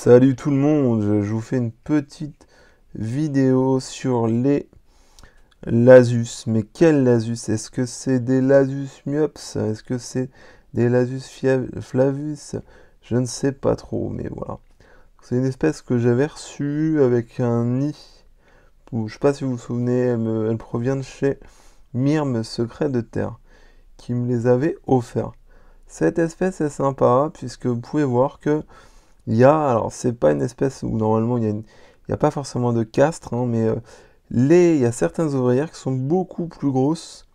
Salut tout le monde, je vous fais une petite vidéo sur les Lasus. Mais quel Lasus? Est-ce que c'est des Lasus myops? Est-ce que c'est des Lasus flavus? Je ne sais pas trop, mais voilà. C'est une espèce que j'avais reçue avec un nid. Je sais pas si vous vous souvenez, elle provient de chez Myrme Secret de Terre, qui me les avait offerts. Cette espèce est sympa, puisque vous pouvez voir que alors c'est pas une espèce où normalement il y a pas forcément de castre, hein, mais il y a certaines ouvrières qui sont beaucoup plus grosses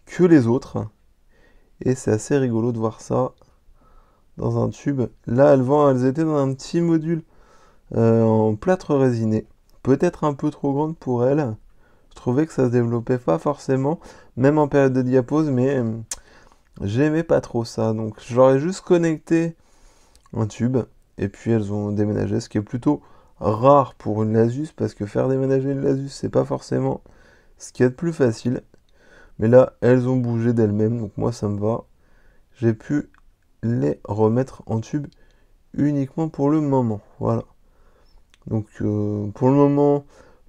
que les autres. Et c'est assez rigolo de voir ça dans un tube. Là, elles étaient dans un petit module en plâtre résiné. Peut-être un peu trop grande pour elles. Je trouvais que ça se développait pas forcément, même en période de diapause, mais j'aimais pas trop ça. Donc j'aurais juste connecté un tube. Et puis elles ont déménagé, ce qui est plutôt rare pour une Lasus, parce que faire déménager une Lasus, c'est pas forcément ce qu'il y a de plus facile. Mais là, elles ont bougé d'elles-mêmes, donc moi ça me va. J'ai pu les remettre en tube uniquement pour le moment. Voilà. Donc pour le moment,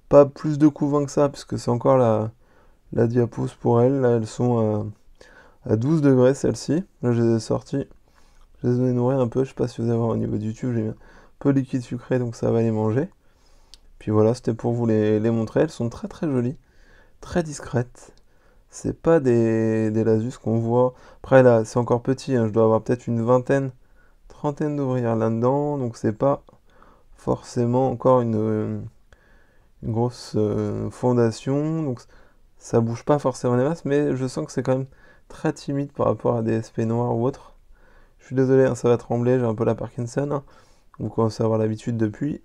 pas plus de couvain que ça, puisque c'est encore la diapose pour elles. Là, elles sont à 12 degrés celles-ci. Là, je les ai sorties. Je les ai nourries un peu. Je sais pas si vous avez au niveau du YouTube, j'ai mis un peu de liquide sucré, donc ça va les manger. Puis voilà, c'était pour vous les montrer. Elles sont très très jolies, très discrètes. C'est pas des Lasus qu'on voit. Après là, c'est encore petit, hein. Je dois avoir peut-être une vingtaine, trentaine d'ouvrières là-dedans. Donc c'est pas forcément encore une grosse fondation. Donc ça bouge pas forcément les masses, mais je sens que c'est quand même très timide par rapport à des SP noirs ou autres. Je suis désolé, hein, ça va trembler, j'ai un peu la Parkinson, hein. Vous commencez à avoir l'habitude depuis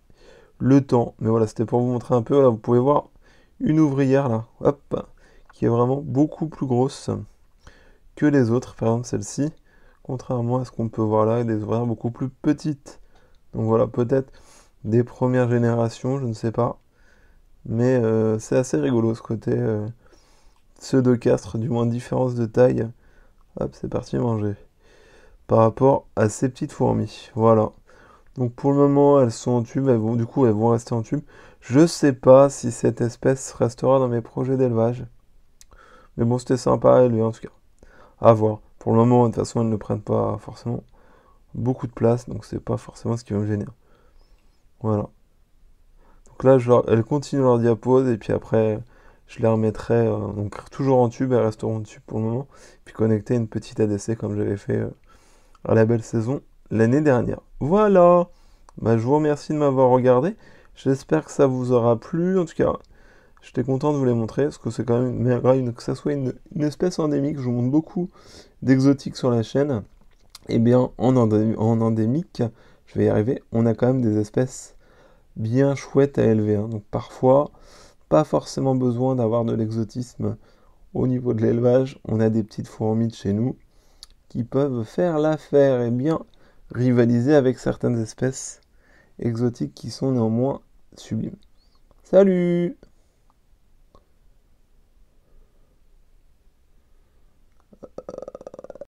le temps. Mais voilà, c'était pour vous montrer un peu. Là, vous pouvez voir une ouvrière là, hop, qui est vraiment beaucoup plus grosse que les autres. Par exemple, celle-ci, contrairement à ce qu'on peut voir là, des ouvrières beaucoup plus petites. Donc voilà, peut-être des premières générations, je ne sais pas. Mais c'est assez rigolo ce côté pseudo-castre, du moins différence de taille. Hop, c'est parti manger. Par rapport à ces petites fourmis. Voilà. Donc pour le moment, elles sont en tube, du coup, elles vont rester en tube. Je sais pas si cette espèce restera dans mes projets d'élevage. Mais bon, c'était sympa à élever en tout cas. À voir. Pour le moment, de toute façon, elles ne prennent pas forcément beaucoup de place, donc c'est pas forcément ce qui va me gêner. Voilà. Donc là, elles continuent leur diapose, et puis après, je les remettrai donc toujours en tube, elles resteront en tube pour le moment. Puis connecter une petite ADC comme j'avais fait à la belle saison l'année dernière. Voilà. Bah, je vous remercie de m'avoir regardé. J'espère que ça vous aura plu. En tout cas, j'étais content de vous les montrer, parce que c'est quand même que ça soit une espèce endémique. Je vous montre beaucoup d'exotiques sur la chaîne. Eh bien, en endémique, je vais y arriver, on a quand même des espèces bien chouettes à élever, hein. Donc parfois, pas forcément besoin d'avoir de l'exotisme au niveau de l'élevage. On a des petites fourmis de chez nous qui peuvent faire l'affaire et bien rivaliser avec certaines espèces exotiques qui sont néanmoins sublimes. Salut!